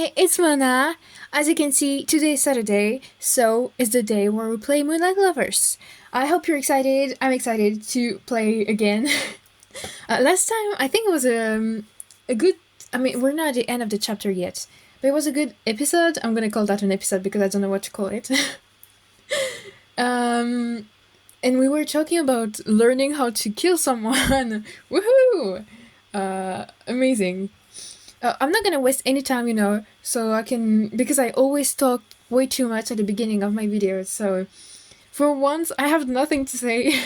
Hi, it's Mana. As you can see, today is Saturday, so it's the day where we play Moonlight Lovers. I hope you're excited. I'm excited to play again. Last time, I think it was a good... I mean, we're not at the end of the chapter yet, but it was a good episode. I'm gonna call that an episode because I don't know what to call it. And we were talking about learning how to kill someone. Woohoo! Amazing. I'm not gonna waste any time, so I can, because I always talk way too much at the beginning of my videos, so for once I have nothing to say,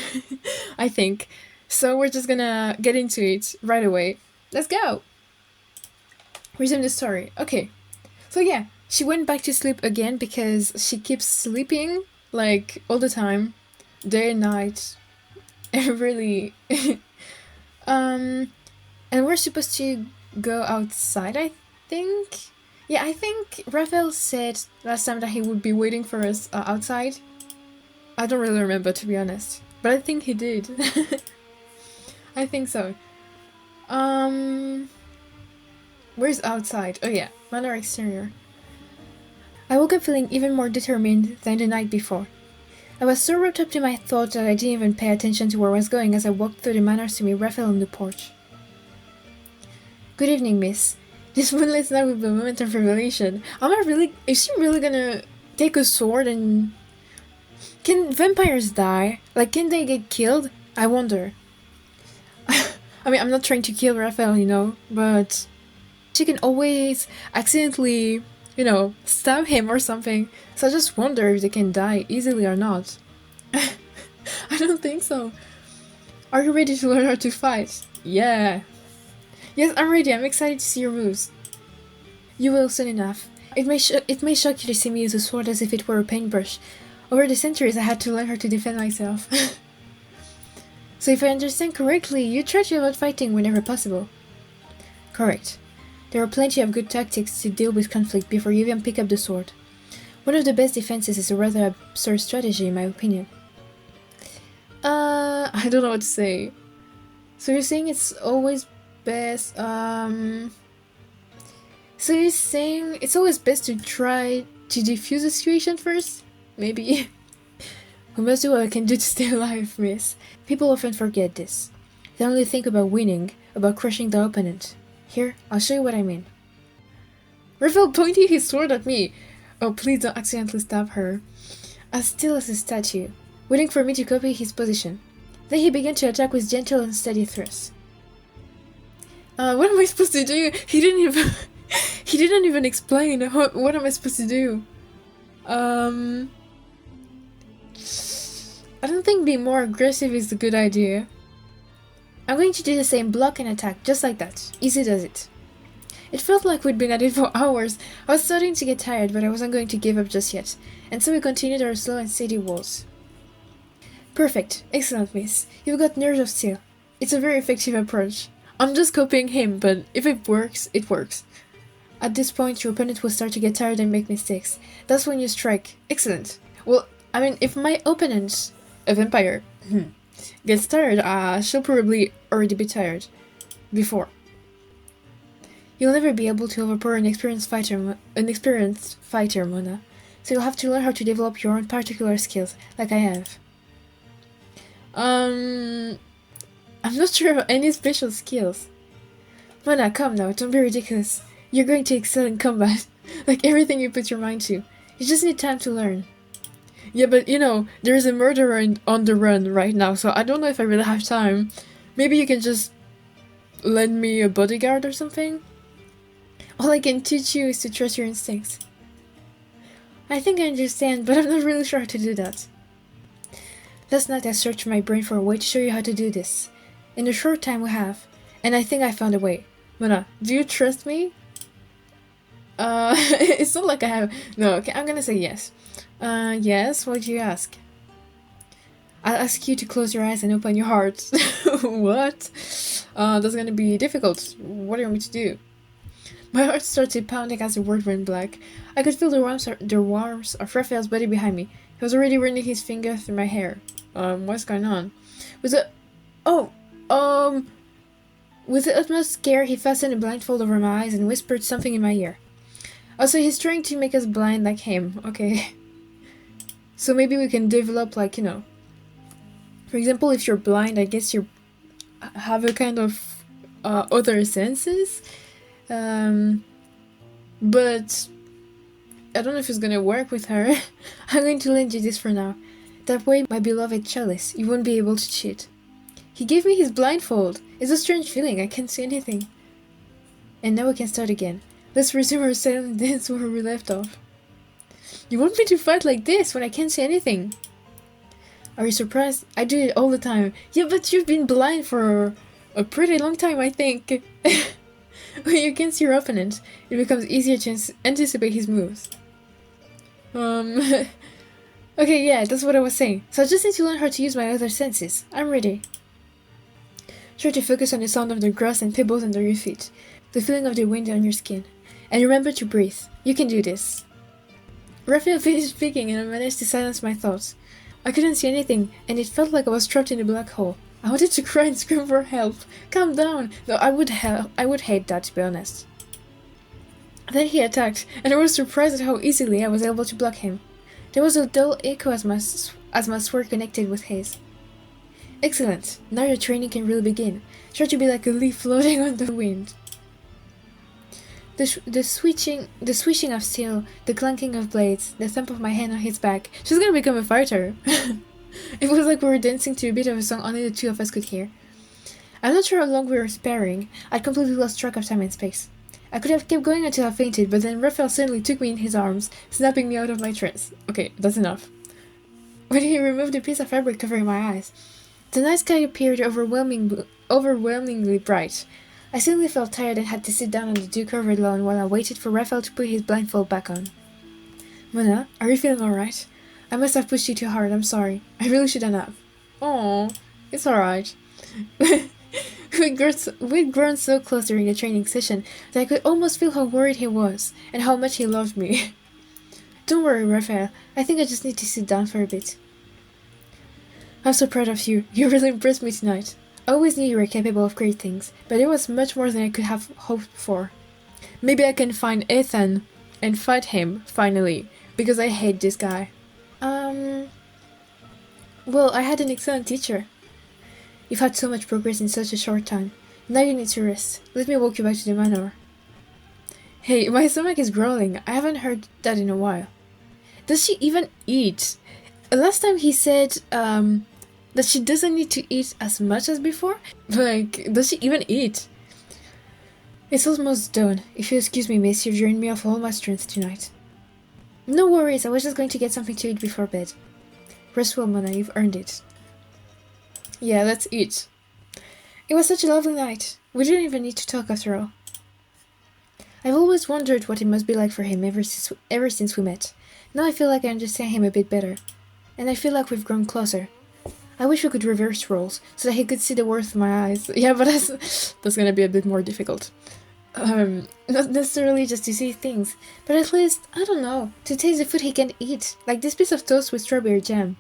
I think. So we're just gonna get into it right away. Let's go! Resume the story. Okay. So yeah, she went back to sleep again because she keeps sleeping, like, all the time. Day and night. Really. And we're supposed to go outside, I think? Yeah, I think Raphael said last time that he would be waiting for us outside. I don't really remember, to be honest. But I think he did. I think so. Where's outside? Oh yeah, manor exterior. I woke up feeling even more determined than the night before. I was so wrapped up in my thoughts that I didn't even pay attention to where I was going as I walked through the manor to meet Raphael on the porch. Good evening, miss. This moonlight's night will be a moment of revelation. Is she really gonna take a sword and... Can vampires die? Like, can they get killed? I wonder. I mean, I'm not trying to kill Raphael, but... She can always accidentally, stab him or something. So I just wonder if they can die easily or not. I don't think so. Are you ready to learn how to fight? Yeah. Yes, I'm ready. I'm excited to see your moves. You will soon enough. It may shock you to see me use a sword as if it were a paintbrush. Over the centuries, I had to learn how to defend myself. So if I understand correctly, you try to avoid fighting whenever possible. Correct. There are plenty of good tactics to deal with conflict before you even pick up the sword. One of the best defenses is a rather absurd strategy, in my opinion. I don't know what to say. So you're saying it's always best, So you're saying it's always best to try to defuse the situation first? Maybe. We must do what we can do to stay alive, miss. People often forget this. They only think about winning, about crushing the opponent. Here, I'll show you what I mean. Raphael pointed his sword at me. Oh, please don't accidentally stab her. As still as a statue, waiting for me to copy his position. Then he began to attack with gentle and steady thrusts. What am I supposed to do? He didn't even explain. What am I supposed to do? I don't think being more aggressive is a good idea. I'm going to do the same block and attack, just like that. Easy does it. It felt like we'd been at it for hours. I was starting to get tired, but I wasn't going to give up just yet, and so we continued our slow and steady waltz. Perfect. Excellent, miss. You've got nerves of steel. It's a very effective approach. I'm just copying him, but if it works, it works. At this point, your opponent will start to get tired and make mistakes. That's when you strike. Excellent. Well, I mean, if my opponent, a vampire, gets tired, she'll probably already be tired. Before. You'll never be able to overpower an experienced fighter, Mona. So you'll have to learn how to develop your own particular skills, like I have. I'm not sure of any special skills. Mona, come now, don't be ridiculous. You're going to excel in combat, like everything you put your mind to. You just need time to learn. Yeah, but there's a murderer on the run right now, so I don't know if I really have time. Maybe you can just lend me a bodyguard or something? All I can teach you is to trust your instincts. I think I understand, but I'm not really sure how to do that. Last night I searched my brain for a way to show you how to do this. In the short time we have, and I think I found a way. Mona, do you trust me? It's not like I have... No, okay, I'm gonna say yes. Yes, what do you ask? I'll ask you to close your eyes and open your heart. What? That's gonna be difficult. What do you want me to do? My heart started pounding as the word went black. I could feel the warmth of Raphael's body behind me. He was already running his finger through my hair. What's going on? With the utmost care, he fastened a blindfold over my eyes and whispered something in my ear. Also, he's trying to make us blind like him. Okay. So maybe we can develop, like, you know, for example, if you're blind, I guess you have a kind of other senses. But I don't know if it's gonna work with her. I'm going to lend you this for now. That way, my beloved Chalice, you won't be able to cheat. He gave me his blindfold. It's a strange feeling, I can't see anything. And now we can start again. Let's resume our silent dance where we left off. You want me to fight like this when I can't see anything? Are you surprised? I do it all the time. Yeah, but you've been blind for a pretty long time, I think. When you can see your opponent, it becomes easier to anticipate his moves. Okay, yeah, that's what I was saying. So I just need to learn how to use my other senses. I'm ready. Try to focus on the sound of the grass and pebbles under your feet, the feeling of the wind on your skin. And remember to breathe. You can do this. Raphael finished speaking and I managed to silence my thoughts. I couldn't see anything, and it felt like I was trapped in a black hole. I wanted to cry and scream for help. Calm down! Though I would hate that, to be honest. Then he attacked, and I was surprised at how easily I was able to block him. There was a dull echo as my sword connected with his. Excellent! Now your training can really begin. Try to be like a leaf floating on the wind. The swishing of steel, the clanking of blades, the thump of my hand on his back. She's gonna become a fighter! It was like we were dancing to a bit of a song only the two of us could hear. I'm not sure how long we were sparring. I'd completely lost track of time and space. I could have kept going until I fainted, but then Raphael suddenly took me in his arms, snapping me out of my trance. Okay, that's enough. When he removed the piece of fabric covering my eyes, the night sky appeared overwhelmingly bright. I suddenly felt tired and had to sit down on the dew-covered lawn while I waited for Raphael to put his blindfold back on. Mona, are you feeling alright? I must have pushed you too hard, I'm sorry. I really shouldn't have. Oh, it's alright. We'd grown so close during the training session that I could almost feel how worried he was, and how much he loved me. Don't worry, Raphael. I think I just need to sit down for a bit. I'm so proud of you. You really impressed me tonight. I always knew you were capable of great things, but it was much more than I could have hoped for. Maybe I can find Ethan and fight him, finally, because I hate this guy. Well, I had an excellent teacher. You've had so much progress in such a short time. Now you need to rest. Let me walk you back to the manor. Hey, my stomach is growling. I haven't heard that in a while. Does she even eat? Last time he said, that she doesn't need to eat as much as before? Like, does she even eat? It's almost done. If you excuse me, miss, you've drained me of all my strength tonight. No worries, I was just going to get something to eat before bed. Rest well, Mona, you've earned it. Yeah, let's eat. It was such a lovely night. We didn't even need to talk after all. I've always wondered what it must be like for him ever since we met. Now I feel like I understand him a bit better. And I feel like we've grown closer. I wish we could reverse roles, so that he could see the worth of my eyes. Yeah, but that's gonna be a bit more difficult. Not necessarily just to see things, but at least, I don't know, to taste the food he can't eat. Like this piece of toast with strawberry jam.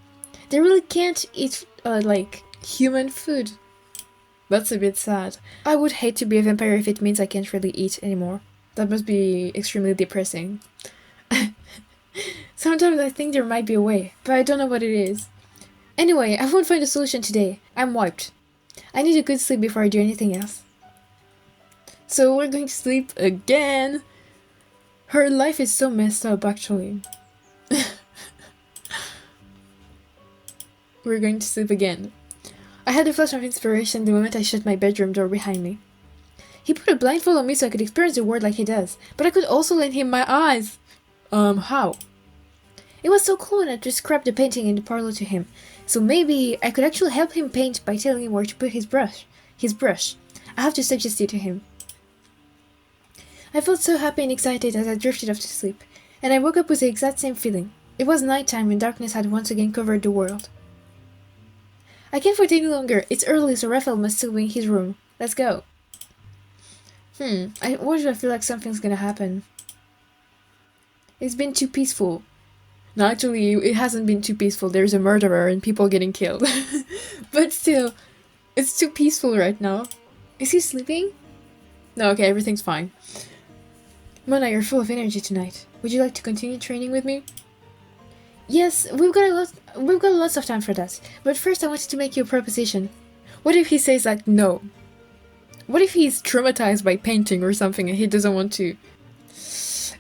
They really can't eat, like, human food. That's a bit sad. I would hate to be a vampire if it means I can't really eat anymore. That must be extremely depressing. Sometimes I think there might be a way, but I don't know what it is. Anyway, I won't find a solution today. I'm wiped. I need a good sleep before I do anything else. So we're going to sleep again. Her life is so messed up, actually. We're going to sleep again. I had a flash of inspiration the moment I shut my bedroom door behind me. He put a blindfold on me so I could experience the world like he does, but I could also lend him my eyes. How? It was so cool and I just scrapped the painting in the parlor to him, so maybe I could actually help him paint by telling him where to put his brush. I have to suggest it to him. I felt so happy and excited as I drifted off to sleep, and I woke up with the exact same feeling. It was nighttime and darkness had once again covered the world. I can't wait any longer. It's early, so Raphael must still be in his room. Let's go. Why do I feel like something's gonna happen? It's been too peaceful. No, actually, it hasn't been too peaceful. There's a murderer and people getting killed. But still, it's too peaceful right now. Is he sleeping? No, okay, everything's fine. Mona, you're full of energy tonight. Would you like to continue training with me? Yes, we've got lots of time for that. But first I wanted to make you a proposition. What if he says like no? What if he's traumatized by painting or something and he doesn't want to?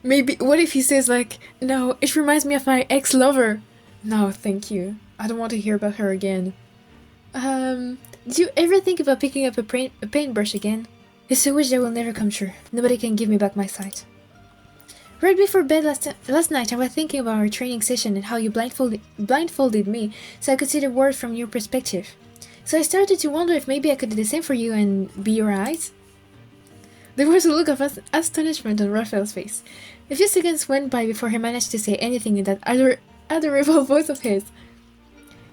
Maybe, what if he says like, no, it reminds me of my ex-lover. No, thank you. I don't want to hear about her again. Do you ever think about picking up a paintbrush again? It's a wish that will never come true. Nobody can give me back my sight. Right before bed last night, I was thinking about our training session and how you blindfolded me so I could see the world from your perspective. So I started to wonder if maybe I could do the same for you and be your eyes. There was a look of astonishment on Raphael's face. A few seconds went by before he managed to say anything in that adorable voice of his.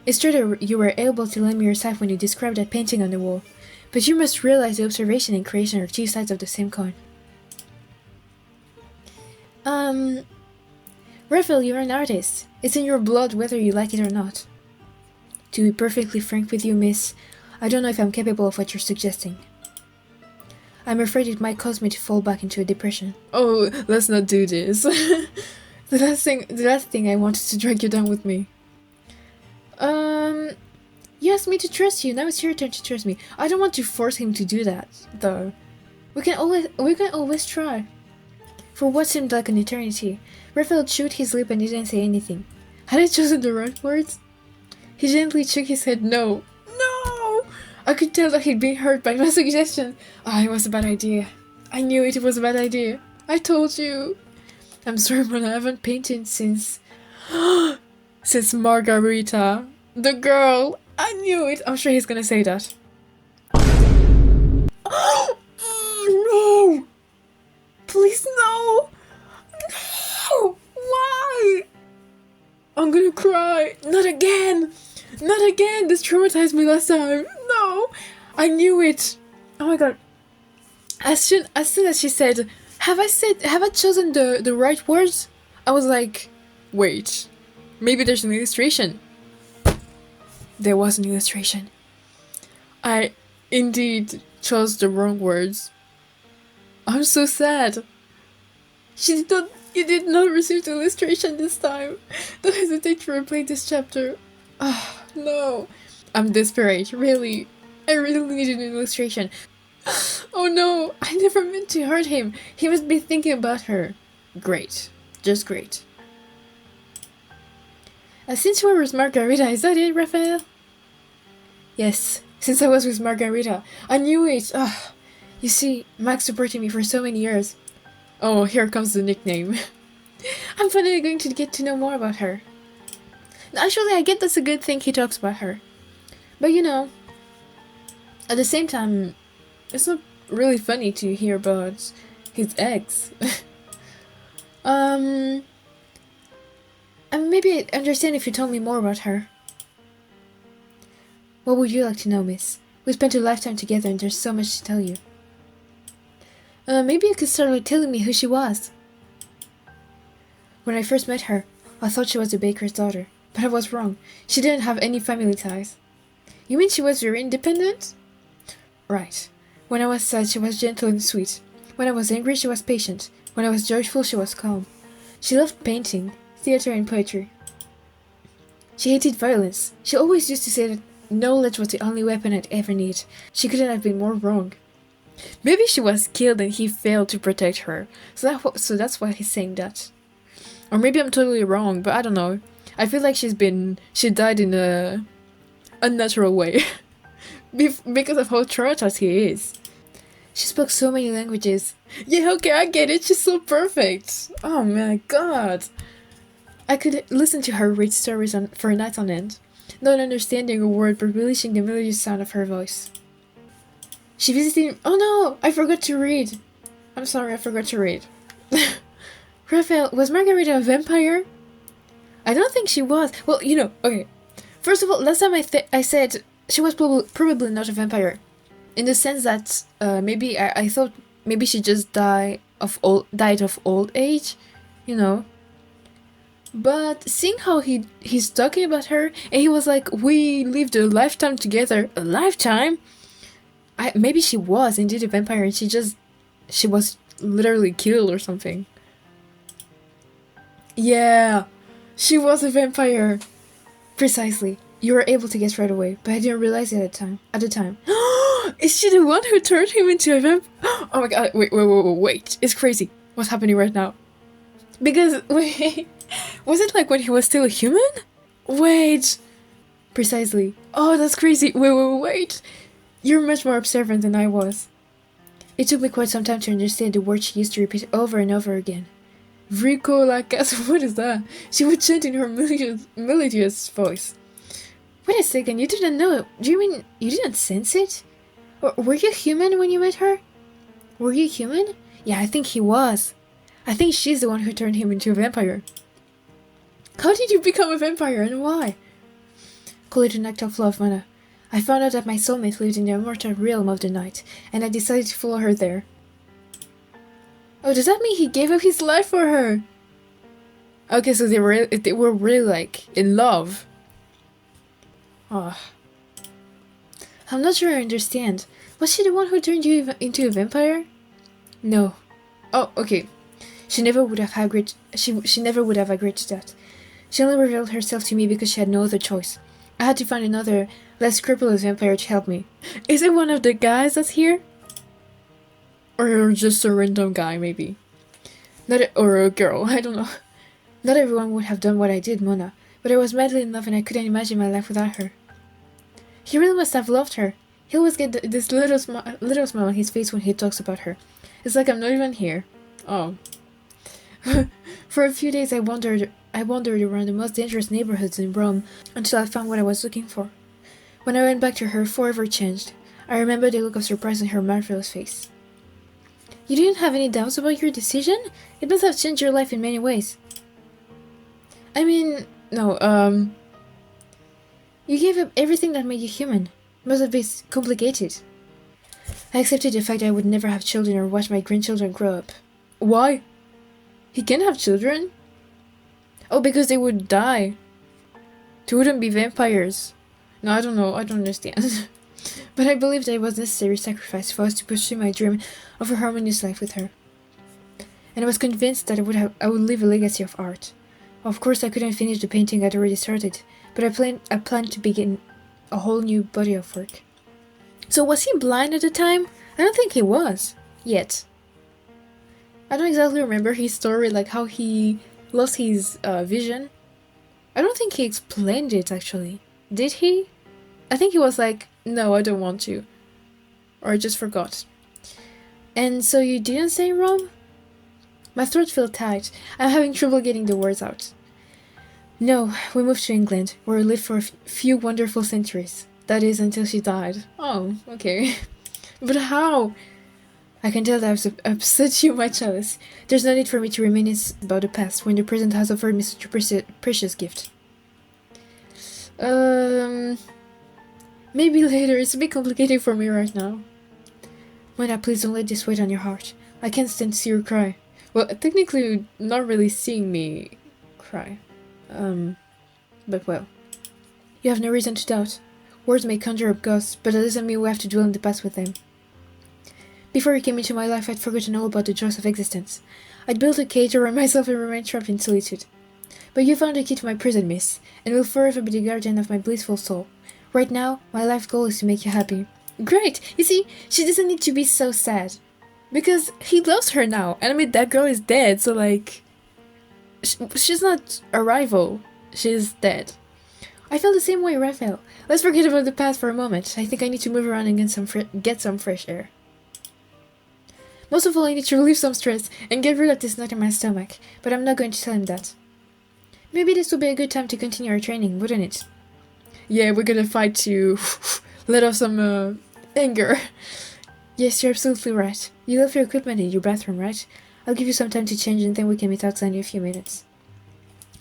It's true that you were able to lend me your sight when you described that painting on the wall, but you must realize the observation and creation are two sides of the same coin. Raphael, you're an artist. It's in your blood whether you like it or not. To be perfectly frank with you, miss, I don't know if I'm capable of what you're suggesting. I'm afraid it might cause me to fall back into a depression. Oh, let's not do this. The last thing I wanted to drag you down with me. You asked me to trust you, now it's your turn to trust me. I don't want to force him to do that, though. We can always try. For what seemed like an eternity, Raphael chewed his lip and didn't say anything. Had I chosen the right words? He gently shook his head no. No! I could tell that he'd been hurt by my suggestion. Ah, it was a bad idea. I knew it was a bad idea. I told you. I'm sorry, but I haven't painted since... since Margarita. The girl. I knew it. I'm sure he's gonna say that. No! Please, no! No! Why? I'm gonna cry. Not again! Not again! This traumatized me last time. No! I knew it. Oh my god. As soon as she said, have I chosen the right words? I was like, wait. Maybe there's an illustration. There was an illustration. I indeed chose the wrong words. I'm so sad. You did not receive the illustration this time. Don't hesitate to replay this chapter. Ah, no. I'm desperate, really. I really needed an illustration. Oh no, I never meant to hurt him. He must be thinking about her. Great. Just great. Since you were with Margarita, is that it, Raphael? Yes, since I was with Margarita. I knew it. Ah. You see, Max supported me for so many years. Oh, here comes the nickname. I'm finally going to get to know more about her. Actually, I get that's a good thing he talks about her. But you know, at the same time, it's not really funny to hear about his ex. And maybe I'd understand if you told me more about her. What would you like to know, miss? We spent a lifetime together and there's so much to tell you. Maybe you could start by telling me who she was. When I first met her, I thought she was the baker's daughter, but I was wrong. She didn't have any family ties. You mean she was very independent? Right. When I was sad, she was gentle and sweet. When I was angry, she was patient. When I was joyful, she was calm. She loved painting, theater, and poetry. She hated violence. She always used to say that knowledge was the only weapon I'd ever need. She couldn't have been more wrong. Maybe she was killed and he failed to protect her. So that's why he's saying that. Or maybe I'm totally wrong, but I don't know. I feel like she died in a unnatural way. Because of how traumatized he is. She spoke so many languages. Yeah, okay, I get it. She's so perfect. Oh my god. I could listen to her read stories for nights on end. Not understanding a word, but relishing the melodious sound of her voice. She visited him. Oh no! I forgot to read. I'm sorry, I forgot to read. Raphael, was Margarita a vampire? I don't think she was. Well, you know, okay. First of all, last time I said she was probably not a vampire. In the sense that maybe I thought maybe she just died of old age, you know. But seeing how he's talking about her and he was like, we lived a lifetime together. A lifetime? Maybe she was indeed a vampire and she was literally killed or something. Yeah, she was a vampire. Precisely. You were able to guess right away, but I didn't realize it at the time. Is she the one who turned him into a vampire? Oh my god, wait. It's crazy. What's happening right now? Because, wait, was it like when he was still a human? Wait. Precisely. Oh, that's crazy. Wait. You're much more observant than I was. It took me quite some time to understand the word she used to repeat over and over again. Vrico la casa, what is that? She would chant in her melodious voice. Wait a second, you didn't know it. Do you mean you didn't sense it? Or were you human when you met her? Were you human? Yeah, I think he was. I think she's the one who turned him into a vampire. How did you become a vampire and why? Call it an act of love, Mana. I found out that my soulmate lived in the immortal realm of the night, and I decided to follow her there. Oh, does that mean he gave up his life for her? Okay, so they were really, like, in love. Oh. I'm not sure I understand. Was she the one who turned you into a vampire? No. Oh, okay. She never would have agreed. She never would have agreed to that. She only revealed herself to me because she had no other choice. I had to find another, less scrupulous vampire to help me. Is it one of the guys that's here? Or just a random guy, maybe. Or a girl, I don't know. Not everyone would have done what I did, Mona, but I was madly in love and I couldn't imagine my life without her. He really must have loved her. He always gets this little smile on his face when he talks about her. It's like I'm not even here. Oh. For a few days I wandered around the most dangerous neighborhoods in Rome until I found what I was looking for. When I went back to her, forever changed. I remember the look of surprise on her marvelous face. You didn't have any doubts about your decision? It must have changed your life in many ways. I mean, no, you gave up everything that made you human. It must have been complicated. I accepted the fact that I would never have children or watch my grandchildren grow up. Why? He can't have children? Oh, because they would die. They wouldn't be vampires. No, I don't know, I don't understand. But I believed that it was a necessary sacrifice for us to pursue my dream of a harmonious life with her. And I was convinced that I would leave a legacy of art. Of course, I couldn't finish the painting I'd already started, but I planned to begin a whole new body of work. So was he blind at the time? I don't think he was. Yet. I don't exactly remember his story, like how he lost his vision. I don't think he explained it, actually. Did he? I think he was like, no, I don't want to. Or I just forgot. And so you didn't stay in Rome? My throat feels tight. I'm having trouble getting the words out. No, we moved to England, where we lived for a few wonderful centuries. That is, until she died. Oh, okay. But how? I can tell that I've upset you, my chalice. There's no need for me to reminisce about the past when the present has offered me such a precious gift. Maybe later. It's a bit complicated for me right now. Mona, please don't let this weight on your heart. I can't stand to see you cry. Well, technically, not really seeing me cry. But well. You have no reason to doubt. Words may conjure up ghosts, but that doesn't mean we have to dwell in the past with them. Before you came into my life, I'd forgotten all about the joys of existence. I'd built a cage around myself and remained trapped in solitude. But you found the key to my prison, miss, and will forever be the guardian of my blissful soul. Right now, my life goal is to make you happy. Great! You see, she doesn't need to be so sad. Because he loves her now, and I mean, that girl is dead, so like... She's not a rival. She's dead. I feel the same way, Raphael. Let's forget about the past for a moment. I think I need to move around and get some fresh air. Most of all, I need to relieve some stress and get rid of this knot in my stomach, but I'm not going to tell him that. Maybe this would be a good time to continue our training, wouldn't it? Yeah, we're gonna fight to let off some anger. Yes, you're absolutely right. You left your equipment in your bathroom, right? I'll give you some time to change and then we can meet outside in a few minutes.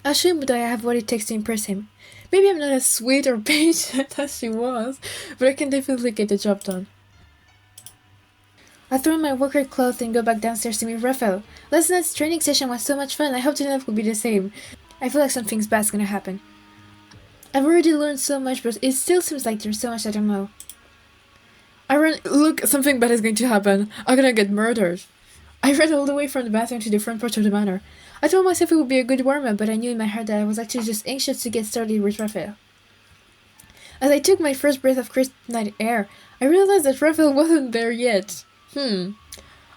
I'll show him that I have what it takes to impress him. Maybe I'm not as sweet or patient as she was, but I can definitely get the job done. I throw on my worker clothes and go back downstairs to meet Raphael. Last night's training session was so much fun, I hope tonight will be the same. I feel like something bad's gonna happen. I've already learned so much, but it still seems like there's so much I don't know. Look, something bad is going to happen. I'm gonna get murdered. I ran all the way from the bathroom to the front porch of the manor. I told myself it would be a good warm-up, but I knew in my heart that I was actually just anxious to get started with Raphael. As I took my first breath of crisp night air, I realized that Raphael wasn't there yet.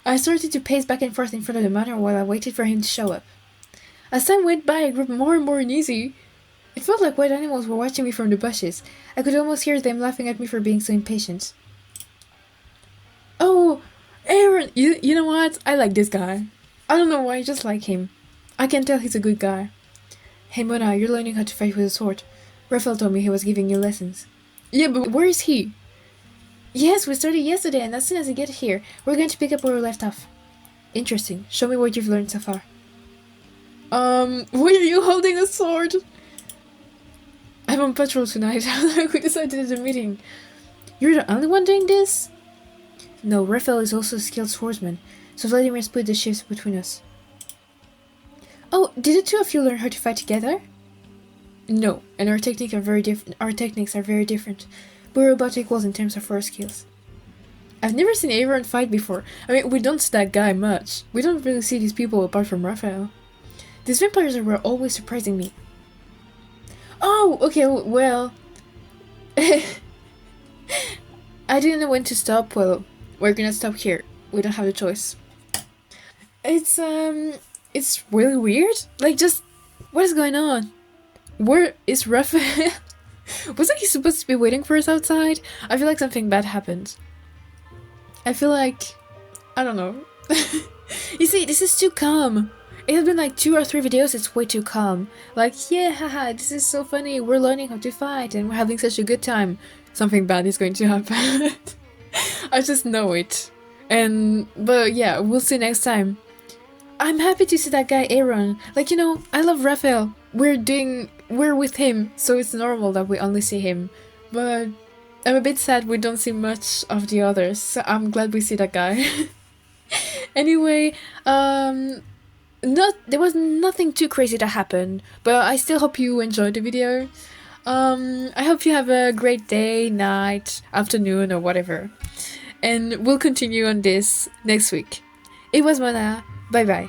I started to pace back and forth in front of the manor while I waited for him to show up. As time went by, I grew more and more uneasy. It felt like wild animals were watching me from the bushes. I could almost hear them laughing at me for being so impatient. Oh, Aaron! You know what? I like this guy. I don't know why, I just like him. I can tell he's a good guy. Hey Mona, you're learning how to fight with a sword. Raphael told me he was giving you lessons. Yeah, but where is he? Yes, we started yesterday, and as soon as we get here, we're going to pick up where we left off. Interesting. Show me what you've learned so far. Why are you holding a sword? I'm on patrol tonight. We decided at the meeting. You're the only one doing this? No, Raphael is also a skilled swordsman, so Vladimir split the shifts between us. Oh, did the two of you learn how to fight together? No, and our techniques are very different. But we're about equals in terms of our skills. I've never seen Aaron fight before. I mean, we don't see that guy much. We don't really see these people apart from Raphael. These vampires were always surprising me. Oh, okay, well... I didn't know when to stop. Well, we're gonna stop here. We don't have a choice. It's really weird. Like, just... what is going on? Where is Raphael? Wasn't he supposed to be waiting for us outside? I feel like something bad happened. I feel like... I don't know. You see, this is too calm. It has been like 2 or 3 videos, it's way too calm. Like, yeah, haha, this is so funny, we're learning how to fight and we're having such a good time. Something bad is going to happen. I just know it. But yeah, we'll see next time. I'm happy to see that guy Aaron. Like, you know, I love Raphael. We're with him, so it's normal that we only see him. But I'm a bit sad we don't see much of the others, so I'm glad we see that guy. Anyway, there was nothing too crazy that happened, but I still hope you enjoyed the video. I hope you have a great day, night, afternoon, or whatever. And we'll continue on this next week. It was Mona. Bye bye.